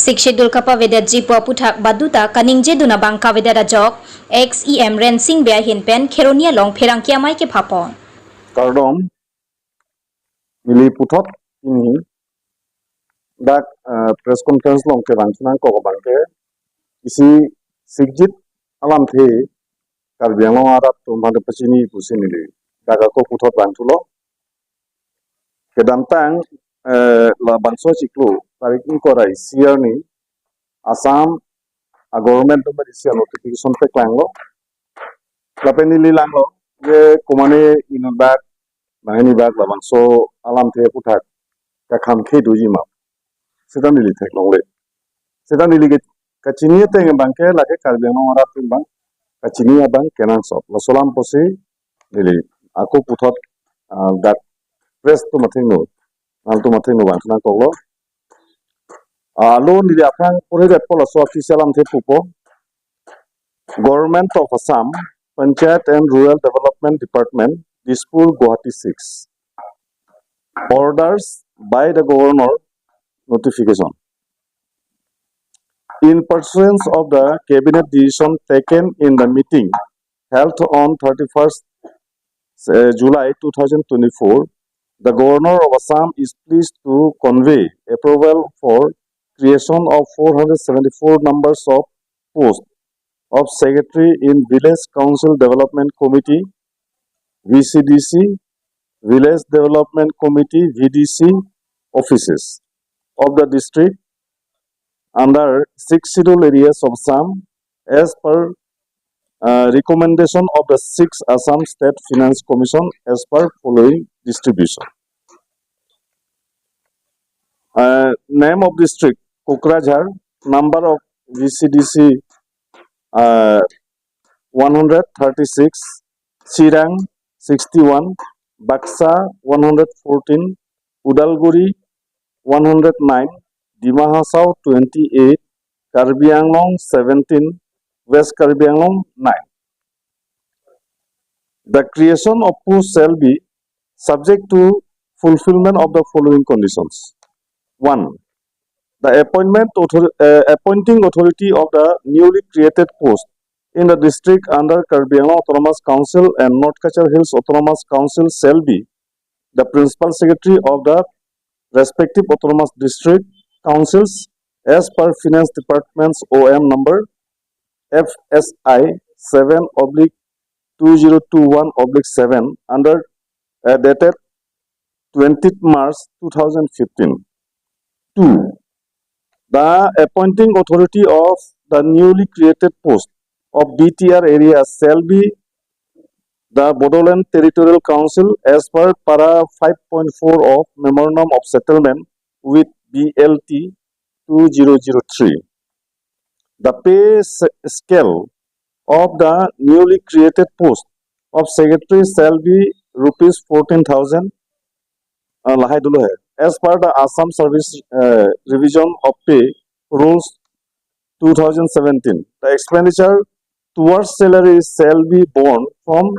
Sikshidul kapa detji aphuthak baduta kaningje duna bangka rajok XEM rensing bea hinpen kheronia long pherangkia mai ke phapon. Kardom mili puthot ini dak press conference long ke bangsunan ko bangke isi sigjit alam the karbiang long arat tumbang pecini pusin mili dak ko puthot bangsulo kedantang la bangso ciklu tarik ini korai siar ni Assam a government number isi notification pe klanglo lapeni lilanglo ye kumane inubak bahini bak la bangso alam the puthak ka kham khe duji ma sedan nili thek longle sedan nili ke kachini te bangke lake karbiang long arat tumbang kachini abang kenan sop la solam posi nili aku puthot dak press tu mathing no nal tu mathing no bangna koklo lo nili apang pore ret pola so official am the pupo Government of Assam Panchayat and Rural Development Department Dispur Guwahati 6 orders by the governor notification in pursuance of the cabinet decision taken in the meeting held on 31st July 2024, the governor of Assam is pleased to convey approval for creation of 474 numbers of posts of secretary in Village Council Development Committee VCDC, Village Development Committee VDC offices of the district under 6 scheduled areas of Assam as per recommendation of the 6th Assam State Finance Commission as per following distribution. Name of district Kokrajhar, number of VCDC 136, Chirang 61, Baksa 114, Udalguri 109, Dima Hasao 28, Karbi Anglong 17, West Karbi Anglong 9. The creation of posts shall be subject to fulfillment of the following conditions. 1. The appointing authority of the newly created post in the district under Karbi Anglong Autonomous Council and North Kachar Hills Autonomous Council shall be the principal secretary of the respective autonomous district councils as per Finance Department's OM number FSI 7/2021/7 under dated 20th March 2015. 2. The appointing authority of the newly created post of DTR area shall be the Bodoland Territorial Council as per para 5.4 of Memorandum of Settlement with BLT 2003. The pay scale of the newly created post of secretary shall be rupees 14,000 as per the Assam Service Revision of Pay Rules 2017. The expenditure towards salary shall be borne from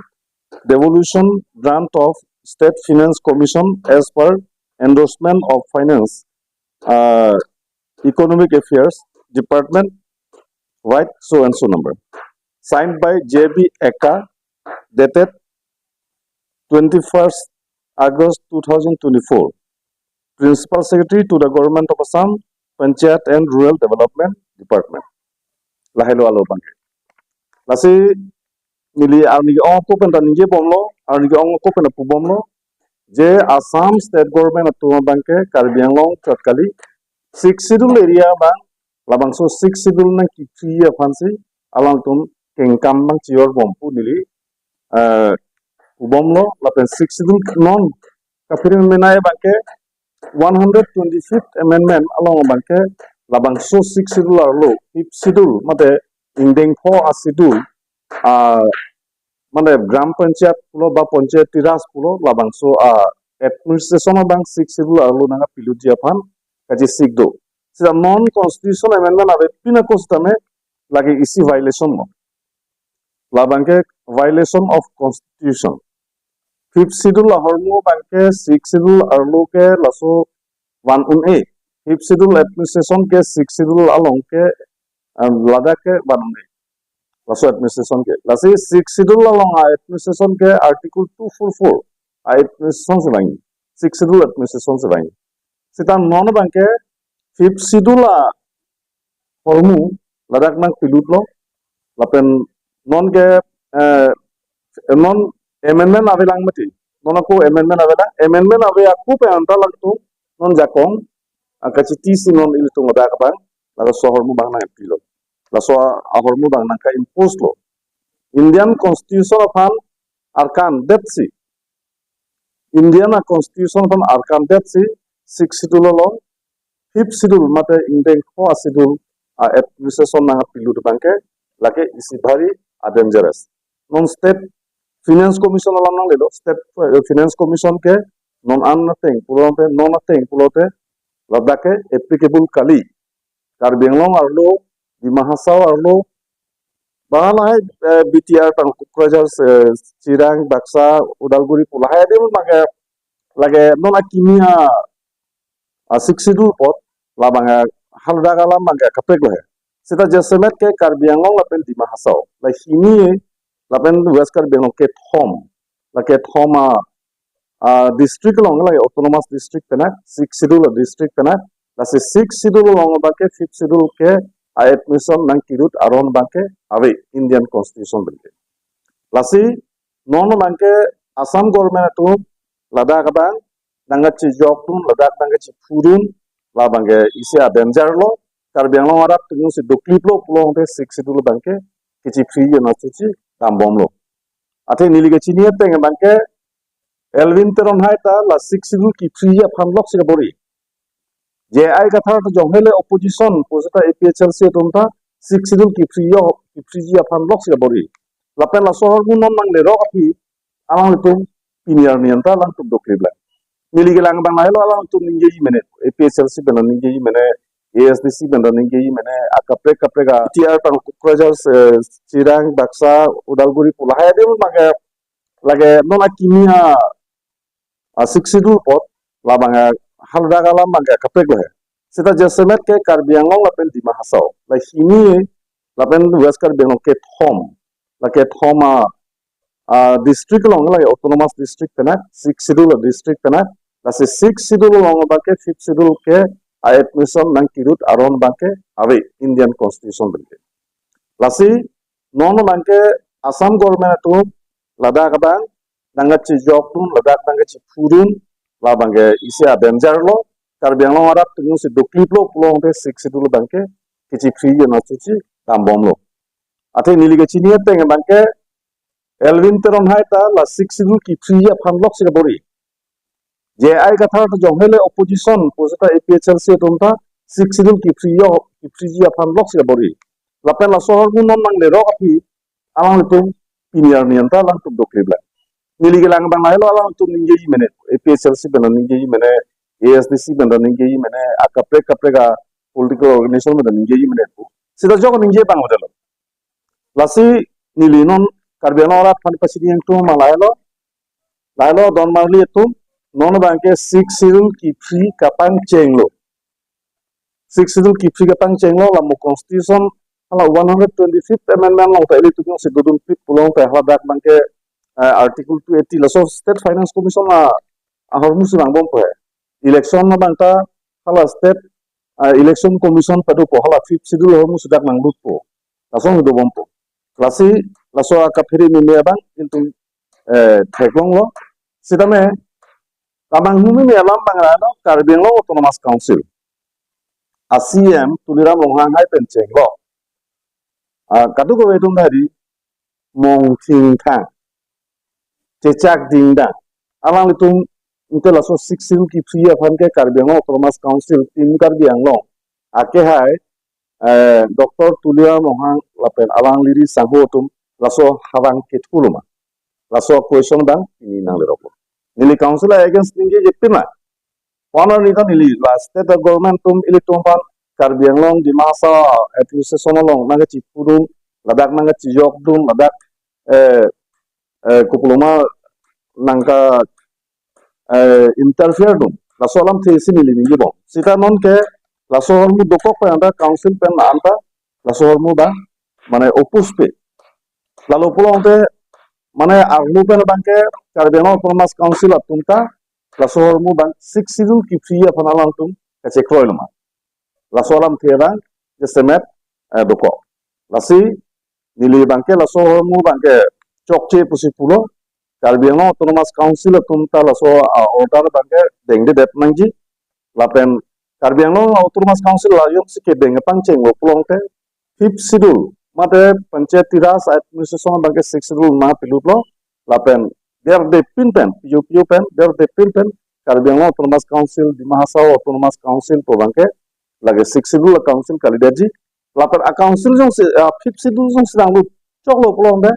devolution grant of State Finance Commission as per endorsement of Finance Economic Affairs Department, right so and so number. Signed by J.B. Eka, dated 21st August 2024. Principal Secretary to the Government of Assam, Panchayat and Rural Development Department. Lahelo alo bangke. Lasi nili arni ong ko penta ninje bomlo, arni ong ko penta pubomlo, je Assam State Government atuma bangke Karbi Anglong chatkali 6 schedule area bang labang so 6 schedule nang kitri afansi alang tum kengkam bang cior bompu nili pubomlo lapen 6 schedule non kafirin menai bangke 125th Amendment along bangke labang so 6 schedule arlo 5th schedule mate indeng pho a schedule mate gram panchayat pulo ba panchayat tiras pulo labang so administration bang 6 schedule arlo nanga piluji aphan kaji sigdo sida non constitutional amendment ave pina kostame lagi isi violation mo labangke violation of constitution 5th schedule hormo bangke 6th schedule arlo ke laso 1 un 8 5th schedule administration के 6th schedule along के लद्दाख के बनने laso administration ke lasi 6th schedule along administration ke article 244 administration se bang 6th schedule administration se bang sita non bang ke 5th schedule formu ladakh nang pilut lo lapen non ke non amendment avelang mati non aku amendment ave aku pe anta lang tu non jakong kachi tisi non il tu ngoda ka bang laga sohor mu bang na pilo laso ahor mu bang nangka impose lo Indian Constitution of an arkan detji Indian Constitution of an arkan detji 6th schedule lo 5th schedule mate indeng ko schedule administration na pilut bangke lake isi bhari dangerous non state finance commission alam nang lelo state finance commission ke non nothing pulote ladake applicable kali Karbi Anglong arlo di Mahasau arlo bangai BTR tang Kukurajar Cirang Baksa Udalguri Pulahaya dia lage nona kimia 6th schedule pot labanga halda maga kapek lo sita jesemet ke Karbi Anglong lapen di Mahasau la hini lapen West Karbi Anglong ke thom district long la autonomous district penak 6th schedule district penak lasi 6th schedule long bake 5th schedule ke admission nang kirut aron bake ave Indian Constitution bake lasi non bake Assam government tu Ladakh bang dangachi joktun Ladakh dangachi furun la bange isi danger lo Karbi Anglong arap tu si doklip lo pulong te 6th schedule bake kichi free na chichi tambom lo ate nilige chini te bake Elvin teron haita la 6th schedule ki free ya phamlok se bori je ai katha to jonghele opposition posata APHLC tonta 6th schedule ki free ya phamlok se bori lapen la sohor gun non mang le ro api alang tu piniar nianta lang tu dokribla nilige lang bang lailo alang tu ninge mene APHLC ben ninge mene ASDC ben ninge mene akapre ga TR tang Kukurajar Cirang Baksa Udalguri Pulahaya dia maga lage nona kimia 6th schedule pot labanga halda maga kapek lo sita jesemet ke Karbi Anglong lapen di Mahasau la hini lapen West Karbi Anglong ke thom district long la autonomous district penak 6th schedule district penak lasi 6th schedule long bake 5th schedule ke admission nang kirut aron bake ave Indian Constitution bake lasi non bake Assam government tu Ladakh bang dangachi joktun Ladakh dangachi furun la bange isi danger lo Karbi Anglong arap tu si doklip lo pulong te 6th schedule bangke kichi free na chichi tambom lo ate nilige chini te bangke Elvin teron haita la 6th schedule ki free ya phamlok se bori je ai katha to jonghele opposition posata APHLC tonta 6th schedule ki free ya phamlok se bori lapen la sohor gun non mang le ro api alang tu piniar nianta lang tu dokribla nilige lang bang lailo alang tu ninge mene APHLC ben ninge mene ASDC ben ninge mene akapre ga political organization ben ninge mene sida jog ninge bang modelo lasi nilinon Karbi Anglong arap pan pasidi yang tu malailo don marli tu non bangke 6th schedule ki free kapang chenglo 6th schedule ki free kapang chenglo la mo constitution ala 125th amendment long ta ili tu si dudun pit pulong ta hadak bangke article 280 laso state finance commission la ahor musi bang bom pe election na bangta hala state election commission padu po hala 5th schedule hor musi dak nang lut po laso do bom po klasi laso akapiri ni bang into theklong lo sidame tamang humi ni alam bang rano Karbi Anglong autonomous council ACM tuliram longhang hai penceng lo kadu ko wedung dari mong ting thang cecak dingda alang itu inte laso 6th schedule ki free afan ke Karbi Anglong autonomous council tim Karbi Anglong ake hai Dr. Tulia Mohang lapen alang liri sangho tum laso hawang ketuluma laso question bang ini nang leropo nili council against ninge jepina honor ni kan nili last state government tum ili tumpan Karbi Anglong di masa administration long naga cipurun Ladakh naga cijok dum Ladakh kupuluma nangka interfere dum laso alam the simili ni bo sita non ke laso hormu dokok pe anda council pen anta laso hormu ba mane opus pe lalu pulang te mane armu pen bangke karbeno autonomous council atunta laso hormu bang six sidul ki free apanalang tum kache kroilma laso alam the bang je semet dokok lasi nili bangke laso hormu bangke chokche pusi pulo karbeno autonomous council atunta laso order bangke dengde det mangji lapen karbeno autonomous council la yok sike deng pangcheng lo pulang te fifth schedule mate panchayat tiras administration bangke sixth schedule ma piluplo lapen der de pinpen piu pen der de pinpen karbeno autonomous council di mahasau autonomous council to bangke lage sixth schedule council kalidaji lapen a council jong fifth schedule jong sidang lu choklo pulang de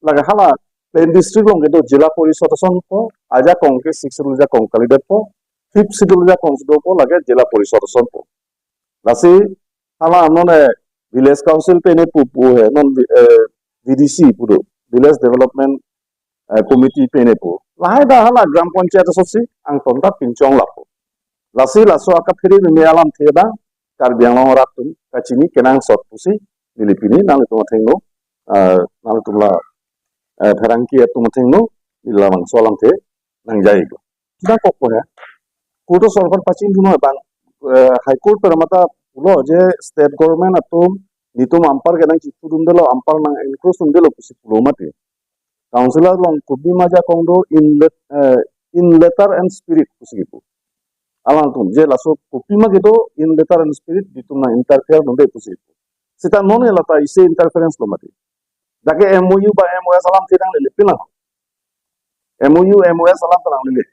lage hala plain district long gedo jila porishod son po aja kongke sixth schedule ja kong kalidat po fifth schedule ja kong sido po lage jila porishod son po lasi hala amnone village council pe ne pupu hai non VDC pudo village development committee pe ne pu lahai da hala gram panchayat sosi ang tonta pinchong lapo lasi laso aka phiri me alam theba karbiang ratum kachini kenang sot pusi nilipini nang tuma thengno nang tumla pherangki tuma thengno nilamang solam the nang jai go da kokko ha kudo solver pachin duno bang high court peramata pulo je state government atum nitum ampar kenang chipudum delo ampar nang increase delo pusi pulo mate councilor long kubi maja kongdo in letter and spirit pusi gitu alang tum je laso kupi ma gitu in letter and spirit ditum na interfere nonde pusi itu sita non elata ise interference lo mate dake MOU ba MOS alam tidang lele pina MOU MOS alam talang lele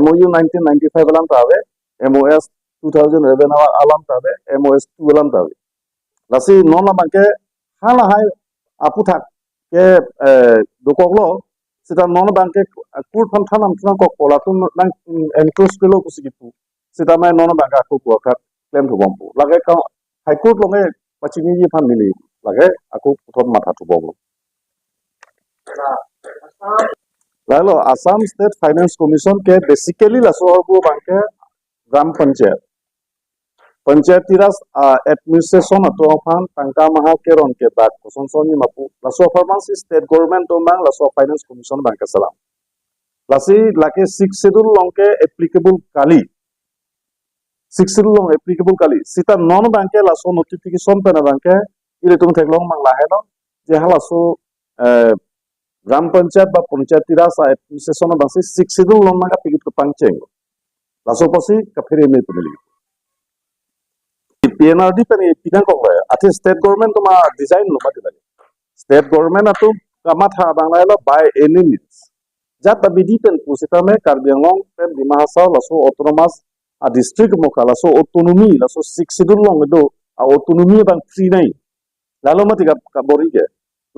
MOU 1995 alam tawe MOS 2011 alam tawe MOS 2 alam tawe lasi non la bangke hala hai aphuthak ke dokoklo sita non bangke kur phan thanam tuna kok pola tum nang enclose pelo kusigitu sita mai non bangka aku kuakat claim to bompu lage ka high court longe pachini ji phan mili lage aku puthon matha tu bompu lalu Assam State Finance Commission ke basically laso horbu bangke gram panchayat tiras administration ato phan tangka maha keron ke bak kosonsoni mapu laso performance state government to bang laso finance commission bangke salam lasi lake six schedule longke applicable kali six schedule long applicable kali sita non bangke laso notification pena bangke ile tum theklong mang lahe no je halaso gram panchayat ba panchayat tiras administration bangsi six schedule long naga pikit ke pangcheng laso posi kaphere me pemili PNRD pen pinang kok ya ati state government to ma design lo ma dilagi state government atu kamatha banglai lo by any means jat bidi pen pusita me karbianglong pen di mahasau laso autonomous a district moka laso autonomy laso six schedule long do a autonomy bang free nai lalu ma tiga kabori ke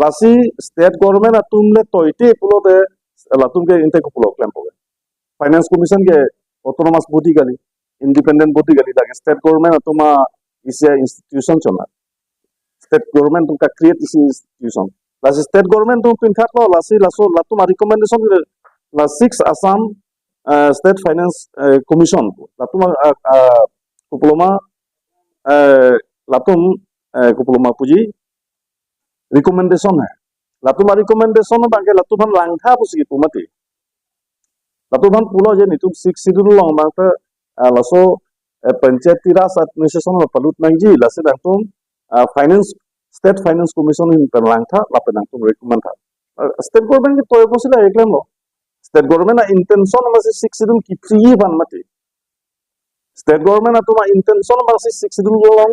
lasi state government atum le toite pulo de latum ke inte ko pulo claim po finance commission ke autonomous body gali independent body gali lagi state government atuma isi institution chona state government tum ka create isi institution lasi state government tum pinthak lo lasi laso latum recommendation la 6 Assam state finance commission latum kuploma latum kuploma puji recommendation hai latum recommendation bangke latum langtha pusi pumati latum pulo je nitum 6 schedule long bangte laso panchayat tiras administration la palut nangji lasi dangtum finance state finance commission in perlangtha lape dangtum recommend tha state government ki toy posila eklam lo state government na intention ma 6 schedule ki free ban mati state government atuma intention ma 6 schedule long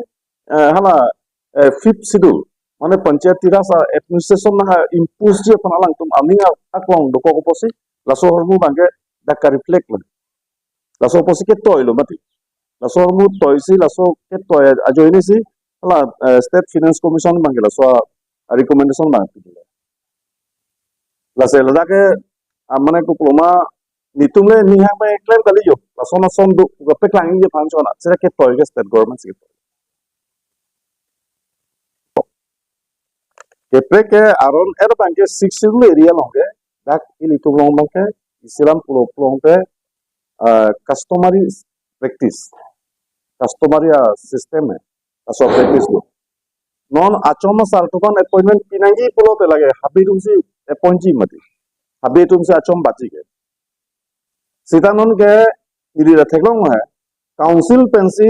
hala fifth schedule mane panchayat tiras administration na impose je panalang tum aminga aklong doko ko posi laso hormu bangke daka reflect lo laso posi ke toy lo mati laso hormu toy si laso ke toy ajo ini si hala state finance commission bangke laso recommendation bang lase lada ke amane ko ploma nitumle niha ba claim kali yo laso na som du gape klang je phan chona sira ke toy ke state government si ke ke aron er bangke 6 schedule area longe dak ini tu long bangke isilam pulo plong pe customary practice. Customary system है, so practice lo. Non achoma sartukan appointment pinangi pulo te lage habitum si appointee mati. Habitum si achom bachi ke. Sitanon ke iri ratheklong hai council pensi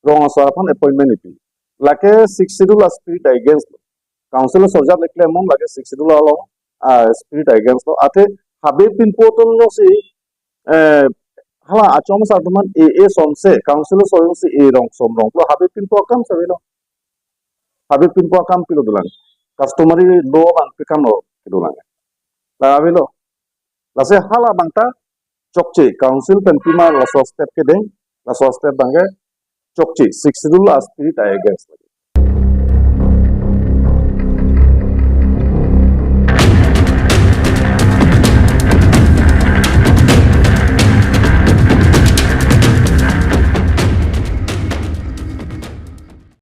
rong asaraphan appointment ipi. Lake 6 schedule spirit against lo. Council sorjat lekle mon lage 6 schedule lo spirit against lo. Ate habib pin potong lo si hala achoma sartuman a somse council soyong si a rong som rong lo habib pin pokam sabelo. Habib pin pokam pilo dulang. Customary law bang pikam lo dulang. Lavilo. Lase hala bangta chokche council pentima la so step ke deng la so step bange chokche 6 schedule spirit against